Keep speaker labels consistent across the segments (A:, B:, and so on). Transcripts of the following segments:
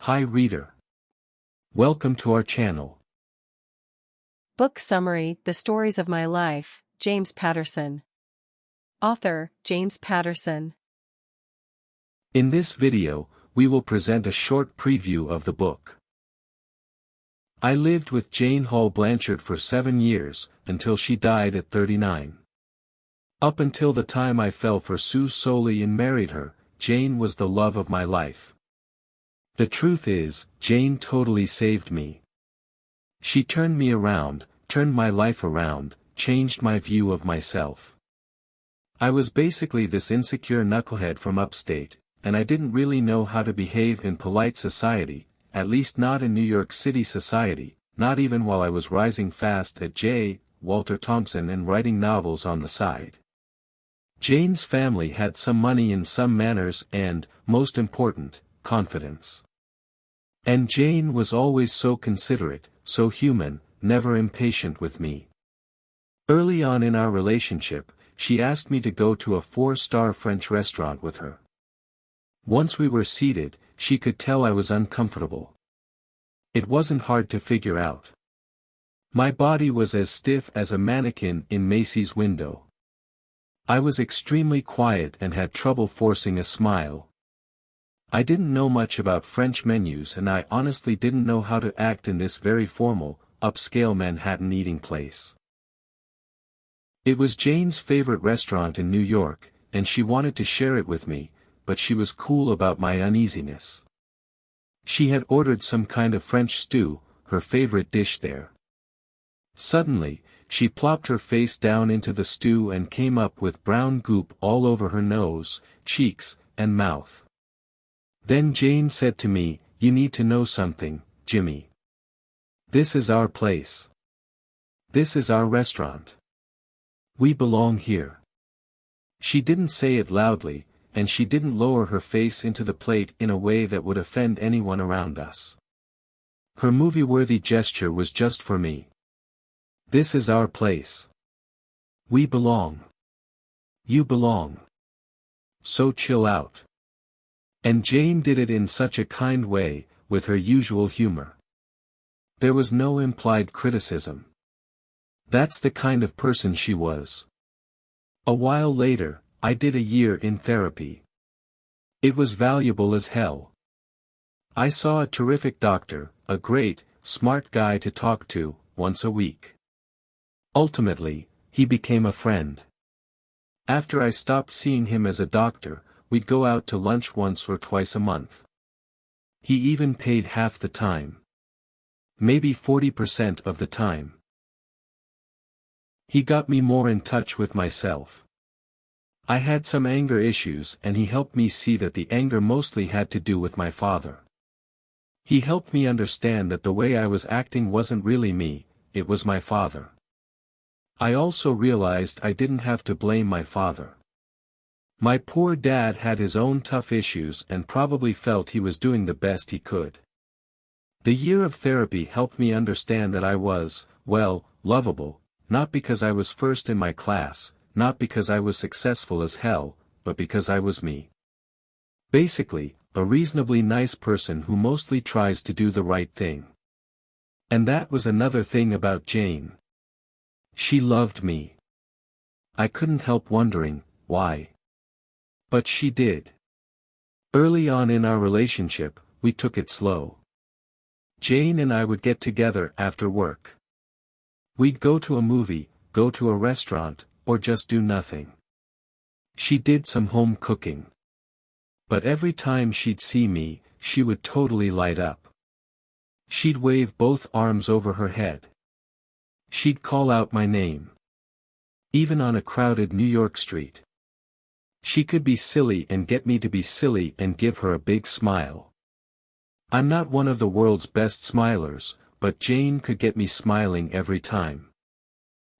A: Hi reader. Welcome to our channel.
B: Book summary: The Stories of My Life, James Patterson. Author, James Patterson.
A: In this video, we will present a short preview of the book. I lived with Jane Hall Blanchard for 7 years, until she died at 39. Up until the time I fell for Sue Soley and married her, Jane was the love of my life. The truth is, Jane totally saved me. She turned me around, turned my life around, changed my view of myself. I was basically this insecure knucklehead from upstate, and I didn't really know how to behave in polite society, at least not in New York City society, not even while I was rising fast at J. Walter Thompson and writing novels on the side. Jane's family had some money and some manners and, most important, confidence. And Jane was always so considerate, so human, never impatient with me. Early on in our relationship, she asked me to go to a 4-star French restaurant with her. Once we were seated, she could tell I was uncomfortable. It wasn't hard to figure out. My body was as stiff as a mannequin in Macy's window. I was extremely quiet and had trouble forcing a smile. I didn't know much about French menus and I honestly didn't know how to act in this very formal, upscale Manhattan eating place. It was Jane's favorite restaurant in New York, and she wanted to share it with me, but she was cool about my uneasiness. She had ordered some kind of French stew, her favorite dish there. Suddenly, she plopped her face down into the stew and came up with brown goop all over her nose, cheeks, and mouth. Then Jane said to me, "You need to know something, Jimmy. This is our place. This is our restaurant. We belong here." She didn't say it loudly, and she didn't lower her face into the plate in a way that would offend anyone around us. Her movie-worthy gesture was just for me. This is our place. We belong. You belong. So chill out. And Jane did it in such a kind way, with her usual humor. There was no implied criticism. That's the kind of person she was. A while later, I did a year in therapy. It was valuable as hell. I saw a terrific doctor, a great, smart guy to talk to, once a week. Ultimately, he became a friend. After I stopped seeing him as a doctor, we'd go out to lunch once or twice a month. He even paid half the time. Maybe 40% of the time. He got me more in touch with myself. I had some anger issues and he helped me see that the anger mostly had to do with my father. He helped me understand that the way I was acting wasn't really me, it was my father. I also realized I didn't have to blame my father. My poor dad had his own tough issues and probably felt he was doing the best he could. The year of therapy helped me understand that I was, well, lovable, not because I was first in my class, not because I was successful as hell, but because I was me. Basically, a reasonably nice person who mostly tries to do the right thing. And that was another thing about Jane. She loved me. I couldn't help wondering, why? But she did. Early on in our relationship, we took it slow. Jane and I would get together after work. We'd go to a movie, go to a restaurant, or just do nothing. She did some home cooking. But every time she'd see me, she would totally light up. She'd wave both arms over her head. She'd call out my name. Even on a crowded New York street. She could be silly and get me to be silly and give her a big smile. I'm not one of the world's best smilers, but Jane could get me smiling every time.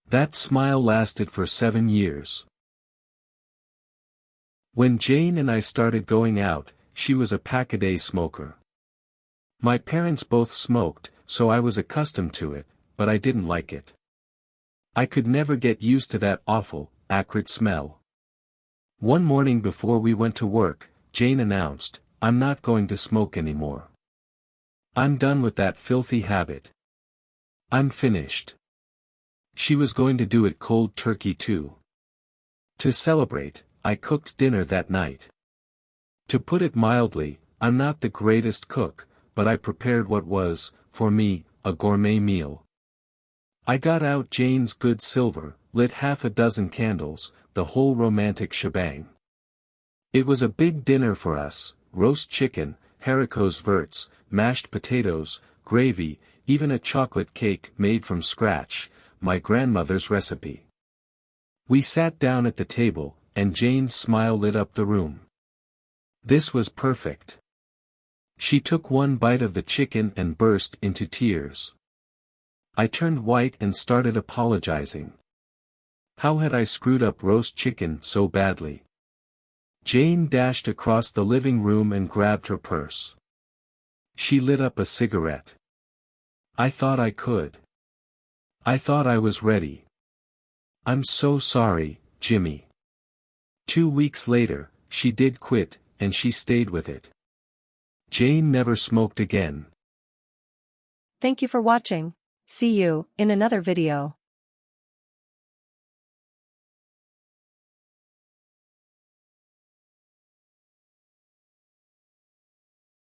A: That smile lasted for 7 years. When Jane and I started going out, she was a pack-a-day smoker. My parents both smoked, so I was accustomed to it, but I didn't like it. I could never get used to that awful, acrid smell. One morning before we went to work, Jane announced, "I'm not going to smoke anymore." I'm done with that filthy habit. I'm finished. She was going to do it cold turkey too. To celebrate, I cooked dinner that night. To put it mildly, I'm not the greatest cook, but I prepared what was, for me, a gourmet meal. I got out Jane's good silver, lit half a dozen candles, the whole romantic shebang. It was a big dinner for us: roast chicken, haricots verts, mashed potatoes, gravy, even a chocolate cake made from scratch, my grandmother's recipe. We sat down at the table, and Jane's smile lit up the room. This was perfect. She took one bite of the chicken and burst into tears. I turned white and started apologizing. How had I screwed up roast chicken so badly? Jane dashed across the living room and grabbed her purse. She lit up a cigarette. I thought I could. I thought I was ready. I'm so sorry, Jimmy. 2 weeks later, she did quit, and she stayed with it. Jane never smoked again.
B: Thank you for watching. See you in another video.